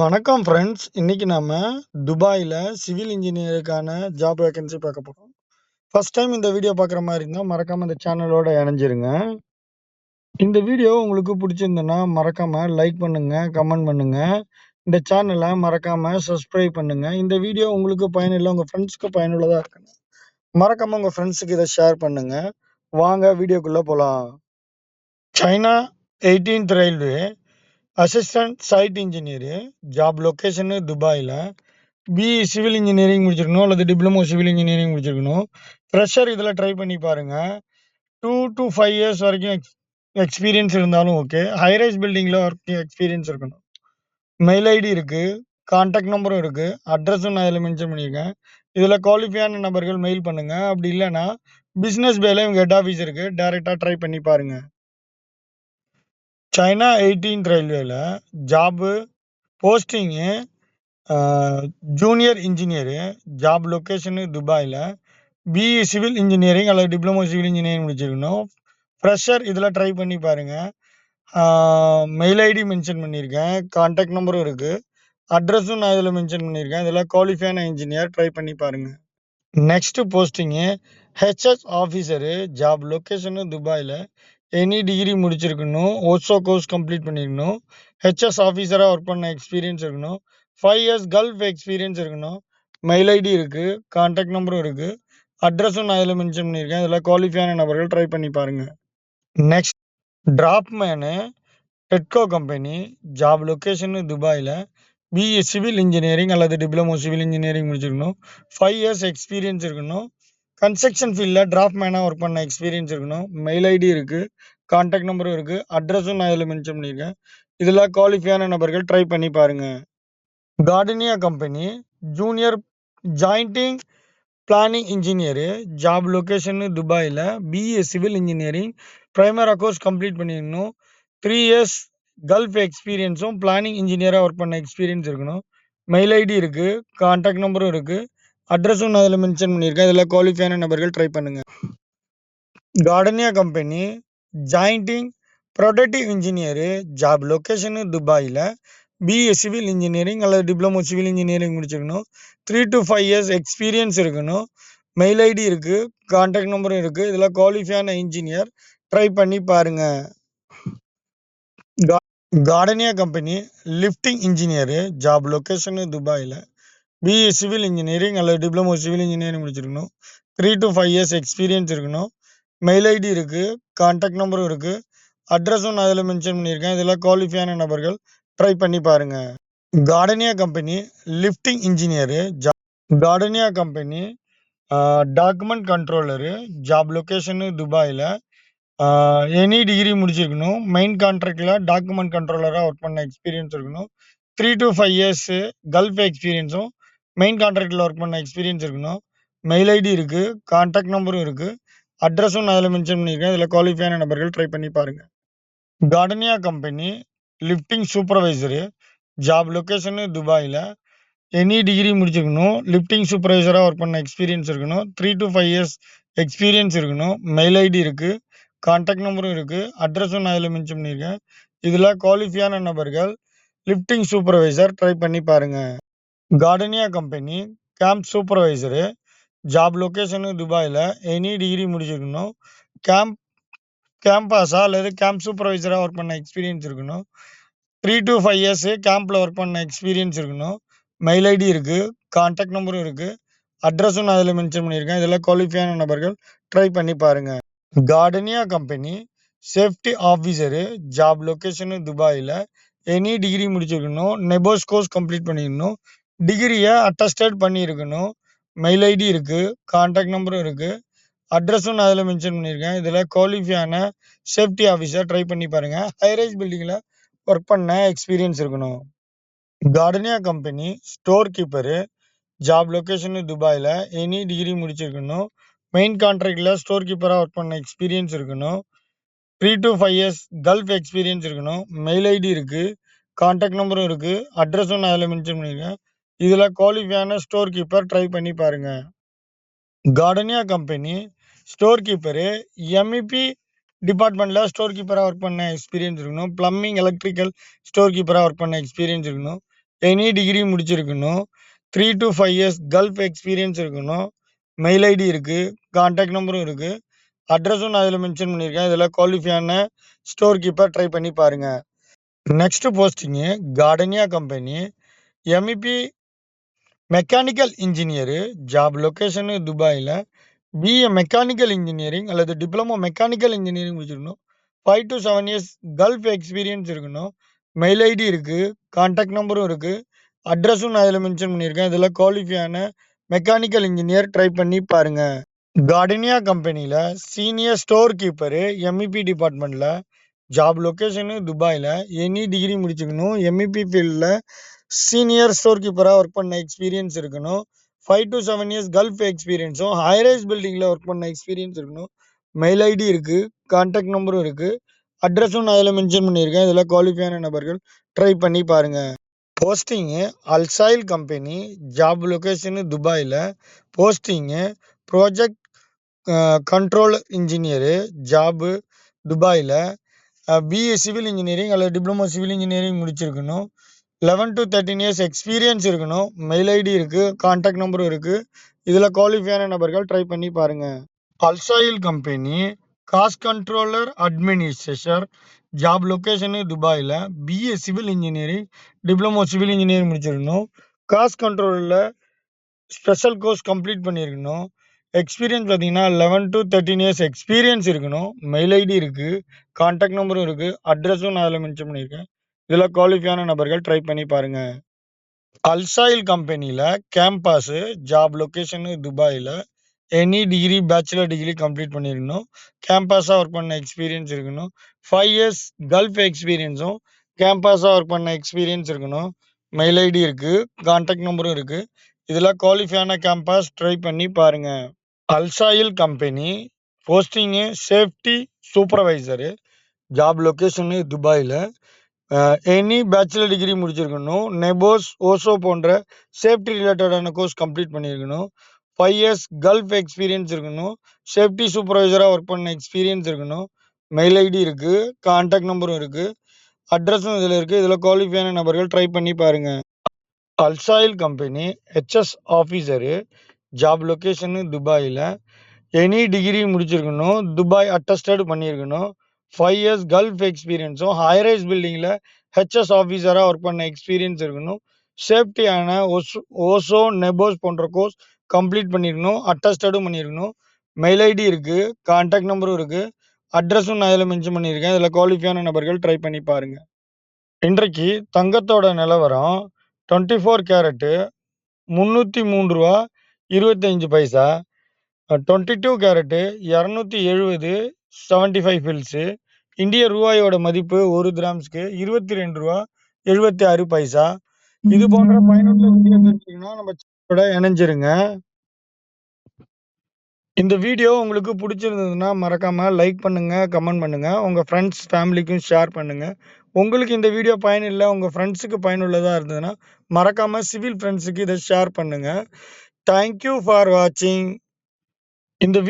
வணக்கம் ஃப்ரெண்ட்ஸ். இன்னைக்கு நாம துபாயில சிவில் இன்ஜினியருக்கான ஜாப் வேகன்சி பார்க்க போறோம். ஃபர்ஸ்ட் டைம் இந்த வீடியோ பார்க்குற மாதிரி இருந்தா மறக்காம இந்த சேனலோட இணைஞ்சிருங்க. இந்த வீடியோ உங்களுக்கு பிடிச்சிருந்ததுன்னா மறக்காம லைக் பண்ணுங்க, கமெண்ட் பண்ணுங்க. இந்த சேனலை மறக்காம சப்ஸ்கிரைப் பண்ணுங்க. இந்த வீடியோ உங்களுக்கு பயனுள்ள உங்க ஃப்ரெண்ட்ஸ்க்கு பயனுள்ளதா இருக்குங்க. மறக்காம உங்க ஃப்ரெண்ட்ஸுக்கு இதை ஷேர் பண்ணுங்க. வாங்க வீடியோக்குள்ள போலாம். China 18th railway assistant site engineer job location துபாயில பிஇ சிவில் இன்ஜினியரிங் முடிச்சிருக்கணும் அல்லது டிப்ளமோ சிவில் இன்ஜினியரிங் முடிச்சிருக்கணும். ஃப்ரெஷர் இதில் ட்ரை பண்ணி பாருங்க. 2 to 5 இயர்ஸ் வரைக்கும் எக்ஸ்பீரியன்ஸ் இருந்தாலும் ஓகே. ஹைரைஸ் பில்டிங்கில் ஒர்க் எக்ஸ்பீரியன்ஸ் இருக்கணும். மெயில் ஐடி இருக்கு, கான்டாக்ட் நம்பரும் இருக்கு, அட்ரஸும் நான் இதில் மென்ஷன் பண்ணியிருக்கேன். இதில் குவாலிஃபையான நபர்கள் மெயில் பண்ணுங்க. அப்படி இல்லைன்னா பிஸ்னஸ் பேல இவங்க ஹெட் ஆஃபீஸ் இருக்கு, டைரெக்டாக ட்ரை பண்ணி பாருங்க. சைனா 18th ரயில்வேல job posting junior engineer job location துபாயில் பிஇ சிவில் இன்ஜினியரிங் அல்லது டிப்ளமோ சிவில் இன்ஜினியரிங் முடிச்சிருக்கணும். ஃப்ரெஷர் இதில் ட்ரை பண்ணி பாருங்கள். மெயில் ஐடி மென்ஷன் பண்ணியிருக்கேன், கான்டாக்ட் நம்பரும் இருக்குது, அட்ரஸும் நான் இதில் மென்ஷன் பண்ணியிருக்கேன். இதில் குவாலிஃபையான இன்ஜினியர் ட்ரை பண்ணி பாருங்கள். Next posting HS officer job location துபாயில் எனி டிகிரி முடிச்சிருக்கணும், ஓசோ கோர்ஸ் கம்ப்ளீட் பண்ணியிருக்கணும், ஹெச்எஸ் ஆஃபீஸராக ஒர்க் பண்ண எக்ஸ்பீரியன்ஸ் இருக்கணும், 5 இயர்ஸ் கல்ஃப் எக்ஸ்பீரியன்ஸ் இருக்கணும். மெயில் ஐடி இருக்குது, கான்டாக்ட் நம்பரும் இருக்குது, அட்ரஸும் நான் இதில் மென்ஷன் பண்ணியிருக்கேன். இதில் குவாலிஃபையான நபர்கள் ட்ரை பண்ணி பாருங்கள். நெக்ஸ்ட் டிராப்மேனு டெட்கோ கம்பெனி ஜாப் லொக்கேஷனு துபாயில் பிஇ சிவில் இன்ஜினியரிங் அல்லது டிப்ளமோ சிவில் இன்ஜினியரிங் முடிச்சிருக்கணும், 5 இயர்ஸ் எக்ஸ்பீரியன்ஸ் இருக்கணும், கன்ஸ்ட்ரக்ஷன் ஃபீல்டில் டிராஃப்ட்மேனாக ஒர்க் பண்ண எக்ஸ்பீரியன்ஸ் இருக்கணும். மெயில் ஐடி இருக்குது, கான்டாக்ட் நம்பரும் இருக்குது, அட்ரஸும் நான் இதில் மென்ஷன் பண்ணியிருக்கேன். இதில் குவாலிஃபையான நபர்கள் ட்ரை பண்ணி பாருங்கள். Gardenia company junior jointing planning engineer job location துபாயில் பிஇ சிவில் இன்ஜினியரிங் ப்ரைமரா கோர்ஸ் கம்ப்ளீட் பண்ணிடணும், 3 இயர்ஸ் கல்ஃப் எக்ஸ்பீரியன்ஸும் பிளானிங் இன்ஜினியராக ஒர்க் பண்ண எக்ஸ்பீரியன்ஸ் இருக்கணும். மெயில் ஐடி இருக்குது, கான்டாக்ட் நம்பரும் இருக்குது, அட்ரஸும் நான் அதில் மென்ஷன் பண்ணியிருக்கேன். இதில் குவாலிஃபையான நபர்கள் ட்ரை பண்ணுங்கள். Gardenia company jointing productive engineer job location துபாயில் பிஇ சிவில் இன்ஜினியரிங் அல்லது டிப்ளமோ சிவில் இன்ஜினியரிங் முடிச்சிருக்கணும், 3 to 5 இயர்ஸ் எக்ஸ்பீரியன்ஸ் இருக்கணும். மெயில் ஐடி இருக்குது, கான்டாக்ட் நம்பரும் இருக்குது, இதில் குவாலிஃபையான இன்ஜினியர் ட்ரை பண்ணி பாருங்கள். Gardenia company lifting engineer job location துபாயில் பிஇ சிவில் இன்ஜினியரிங் அல்லது டிப்ளமோ சிவில் இன்ஜினியரிங் முடிச்சிருக்கணும், 3 to 5 இயர்ஸ் எக்ஸ்பீரியன்ஸ் இருக்கணும். மெயில் ஐடி இருக்குது, கான்டாக்ட் நம்பரும் இருக்குது, அட்ரஸும் நான் இதில் மென்ஷன் பண்ணியிருக்கேன். இதில் குவாலிஃபையான நபர்கள் ட்ரை பண்ணி பாருங்கள். Gardenia company lifting engineer Gardenia company document controller job location துபாயில் எனி டிகிரி முடிச்சிருக்கணும், மெயின் கான்ட்ராக்டில் டாக்குமெண்ட் கண்ட்ரோலராக ஒர்க் பண்ண எக்ஸ்பீரியன்ஸ் இருக்கணும், 3 to 5 இயர்ஸு கல்ஃப் எக்ஸ்பீரியன்ஸும் மெயின் கான்ட்ராக்டில் ஒர்க் பண்ண எக்ஸ்பீரியன்ஸ் இருக்கணும். மெயில் ஐடி இருக்குது, கான்டாக்ட் நம்பரும் இருக்குது, அட்ரஸும் நான் அதில் மென்ஷன் பண்ணியிருக்கேன். இதில் குவாலிஃபையான நபர்கள் ட்ரை பண்ணி பாருங்கள். Gardenia company lifting supervisor job location துபாயில் எனி டிகிரி முடிச்சிருக்கணும், லிஃப்டிங் சூப்பர்வைசராக ஒர்க் பண்ண எக்ஸ்பீரியன்ஸ் இருக்கணும், 3 to 5 இயர்ஸ் எக்ஸ்பீரியன்ஸ் இருக்கணும். மெயில் ஐடி இருக்குது, கான்டாக்ட் நம்பரும் இருக்குது, அட்ரஸும் நான் இதில் மென்ஷன் பண்ணியிருக்கேன். இதில் குவாலிஃபையான நபர்கள் லிஃப்டிங் சூப்பர்வைசர் ட்ரை பண்ணி பாருங்கள். Gardenia company camp supervisor job location துபாயில் எனி டிகிரி முடிச்சிருக்கணும், கேம்பாஸா அல்லது கேம்ப் சூப்பர்வைசராக ஒர்க் பண்ண எக்ஸ்பீரியன்ஸ் இருக்கணும், 3 to 5 இயர்ஸு கேம்பில் ஒர்க் பண்ண எக்ஸ்பீரியன்ஸ் இருக்கணும். மெயில் ஐடி இருக்குது, கான்டாக்ட் நம்பரும் இருக்குது, அட்ரஸும் நான் அதில் மென்ஷன் பண்ணியிருக்கேன். இதில் குவாலிஃபையான நபர்கள் ட்ரை பண்ணி பாருங்கள். Gardenia company safety officer job location துபாயில் எனி டிகிரி முடிச்சிருக்கணும், நெபோஸ் கோர்ஸ் கம்ப்ளீட் பண்ணியிருக்கணும், டிகிரியை அட்டஸ்டட் பண்ணியிருக்கணும். மெயில் ஐடி இருக்குது, கான்டாக்ட் நம்பரும் இருக்குது, அட்ரஸும் நான் அதில் மென்ஷன் பண்ணியிருக்கேன். இதில் குவாலிஃபையான சேஃப்டி ஆஃபீஸர் ட்ரை பண்ணி பாருங்கள். ஹைரைஸ் பில்டிங்கில் ஒர்க் பண்ண எக்ஸ்பீரியன்ஸ் இருக்கணும். Gardenia company store keeper job location துபாயில் எனி டிகிரி முடிச்சிருக்கணும், மெயின் கான்ட்ராக்டில் ஸ்டோர் கீப்பராக ஒர்க் பண்ண எக்ஸ்பீரியன்ஸ் இருக்கணும், 3 to 5 இயர்ஸ் கல்ஃப் எக்ஸ்பீரியன்ஸ் இருக்கணும். மெயில் ஐடி இருக்குது, கான்டாக்ட் நம்பரும் இருக்குது, அட்ரஸும் நான் அதில் மென்ஷன் பண்ணியிருக்கேன். இதில் குவாலிஃபையான ஸ்டோர் கீப்பர் ட்ரை பண்ணி பாருங்கள். Gardenia company store keeper MEP டிபார்ட்மெண்ட்டில் ஸ்டோர் கீப்பராக ஒர்க் பண்ண எக்ஸ்பீரியன்ஸ் இருக்கணும், ப்ளம்பிங் எலக்ட்ரிக்கல் ஸ்டோர் கீப்பராக ஒர்க் பண்ண எக்ஸ்பீரியன்ஸ் இருக்கணும். எனி டிகிரி முடிச்சிருக்கணும். 3 to 5 இயர்ஸ் கல்ஃப் எக்ஸ்பீரியன்ஸ் இருக்கணும். மெயில் ஐடி இருக்கு. கான்டாக்ட் நம்பரும் இருக்கு. அட்ரஸும் நான் இதில் மென்ஷன் பண்ணியிருக்கேன். இதில் குவாலிஃபையான ஸ்டோர் கீப்பர் ட்ரை பண்ணி பாருங்க. Next posting Gardenia company MEP mechanical engineer. Job location துபாயில். பிஏ மெக்கானிக்கல் இன்ஜினியரிங் அல்லது டிப்ளமோ மெக்கானிக்கல் இன்ஜினியரிங் முடிச்சிருக்கணும். 5 to 7 இயர்ஸ் கல்ஃப் எக்ஸ்பீரியன்ஸ் இருக்கணும். மெயில் ஐடி இருக்கு. கான்டாக்ட் நம்பரும் இருக்கு. அட்ரஸும் நான் இதில் மென்ஷன் பண்ணியிருக்கேன். இதில் குவாலிஃபையான மெக்கானிக்கல் இன்ஜினியர் ட்ரை பண்ணி பாருங்க. கார்டனியா கம்பெனியில் சீனியர் ஸ்டோர் கீப்பரு எம்இபி டிபார்ட்மெண்ட்டில். ஜாப் லொகேஷனு துபாயில். எனி டிகிரி முடிச்சுக்கணும். எம்இபி ஃபீல்டில் சீனியர் ஸ்டோர் கீப்பராக ஒர்க் பண்ண எக்ஸ்பீரியன்ஸ் இருக்கணும். 5 to 7 இயர்ஸ் கல்ஃப் எக்ஸ்பீரியன்ஸும் ஹைரைஸ் பில்டிங்கில் ஒர்க் பண்ண எக்ஸ்பீரியன்ஸ் இருக்கணும். மெயில் ஐடி இருக்கு. கான்டாக்ட் நம்பரும் இருக்கு. அட்ரஸும் நான் இதில் மென்ஷன் பண்ணியிருக்கேன். இதில் குவாலிஃபையான நபர்கள் ட்ரை பண்ணி பாருங்க. போஸ்டிங்கு அல்சைல் கம்பெனி. ஜாப் லொகேஷனு துபாயில். Posting project control engineer. Job துபாயில். பிஏ சிவில் இன்ஜினியரிங் அல்லது டிப்ளமோ சிவில் இன்ஜினியரிங் முடிச்சிருக்கணும். 11 to 13 இயர்ஸ் எக்ஸ்பீரியன்ஸ் இருக்கணும். மெயில் ஐடி இருக்கு. கான்டாக்ட் நம்பரும் இருக்கு. இதில் குவாலிஃபையான நபர்கள் ட்ரை பண்ணி பாருங்க. அல்சாயில் company cost controller administrator. Job location துபாயில். BA civil engineering diploma civil engineering முடிச்சிருக்கணும். காஸ்ட் கண்ட்ரோலில் ஸ்பெஷல் கோர்ஸ் கம்ப்ளீட் பண்ணியிருக்கணும். எக்ஸ்பீரியன்ஸ் பார்த்தீங்கன்னா 11 to 13 இயர்ஸ் எக்ஸ்பீரியன்ஸ் இருக்கணும். மெயில் ஐடி இருக்கு. கான்டாக்ட் நம்பரும் இருக்கு. அட்ரஸும் நான் அதில் மென்ஷன் பண்ணியிருக்கேன். இதில் குவாலிஃபையான நபர்கள் ட்ரை பண்ணி பாருங்க. அல்சாயில் கம்பெனியில் கேம்பஸு. ஜாப் லொகேஷனு துபாயில். Any degree bachelor degree complete பண்ணியிருக்கணும். கேம்பஸாக ஒர்க் பண்ண எக்ஸ்பீரியன்ஸ் இருக்கணும். 5 இயர்ஸ் கல்ஃப் எக்ஸ்பீரியன்ஸும் கேம்பஸாக ஒர்க் பண்ண எக்ஸ்பீரியன்ஸ் இருக்கணும். மெயில் ஐடி இருக்கு. கான்டாக்ட் நம்பரும் இருக்கு. இதில் குவாலிஃபையான கேம்பஸ் ட்ரை பண்ணி பாருங்க. அல்சாயில் company posting safety supervisor. Job location துபாயில். எனி பேச்சுலர் டிகிரி முடிச்சிருக்கணும். நெபோஸ் ஓசோ போன்ற சேஃப்டி ரிலேட்டடான கோர்ஸ் கம்ப்ளீட் பண்ணியிருக்கணும். 5 இயர்ஸ் கல்ஃப் எக்ஸ்பீரியன்ஸ் இருக்கணும். சேஃப்டி சூப்பர்வைசராக ஒர்க் பண்ண எக்ஸ்பீரியன்ஸ் இருக்கணும். மெயில் ஐடி இருக்கு. கான்டாக்ட் நம்பரும் இருக்கு. அட்ரஸும் இதில் இருக்கு. இதில் குவாலிஃபையான நபர்கள் ட்ரை பண்ணி பாருங்க. அல்சாயில் company HS officer. Job location துபாயில். எனி டிகிரி முடிச்சிருக்கணும். துபாய் அட்டஸ்டட் பண்ணியிருக்கணும். 5 இயர்ஸ் கல்ஃப் எக்ஸ்பீரியன்ஸும் ஹைரைஸ் பில்டிங்கில் ஹெச்எஸ் ஆஃபீஸராக ஒர்க் பண்ண எக்ஸ்பீரியன்ஸ் இருக்கணும். சேஃப்டியான ஓசோ நெபோஸ் போன்ற கோர்ஸ் கம்ப்ளீட் பண்ணியிருக்கணும். அட்டஸ்டடும் பண்ணியிருக்கணும். மெயில் ஐடி இருக்கு. கான்டாக்ட் நம்பரும் இருக்கு. அட்ரஸும் நான் இதில் மென்ஷன் பண்ணியிருக்கேன். இதில் குவாலிஃபையான நபர்கள் ட்ரை பண்ணி பாருங்க. இன்றைக்கு தங்கத்தோட நிலவரம் 24 கேரட்டு $303.25. 22 carrot 270 75 fils. இந்திய ரூபாயோட மதிப்பு 1 கிராம்ஸ்க்கு $22.76. இது போன்ற பயனுள்ள வீடியோ தெரிஞ்சுக்கணும்னா நம்ம சேனலோட இணைஞ்சிருங்க. இந்த வீடியோ உங்களுக்கு பிடிச்சிருந்ததுன்னா மறக்காம லைக் பண்ணுங்க, கமெண்ட் பண்ணுங்க. உங்க ஃப்ரெண்ட்ஸ் ஃபேமிலிக்கும் ஷேர் பண்ணுங்க. உங்களுக்கு இந்த வீடியோ பயனில்லை, உங்க ஃப்ரெண்ட்ஸுக்கு பயனுள்ளதா இருந்ததுன்னா மறக்காம சிவில் ஃப்ரெண்ட்ஸுக்கு இதை ஷேர் பண்ணுங்க. தேங்க்யூ ஃபார் வாட்சிங். இந்த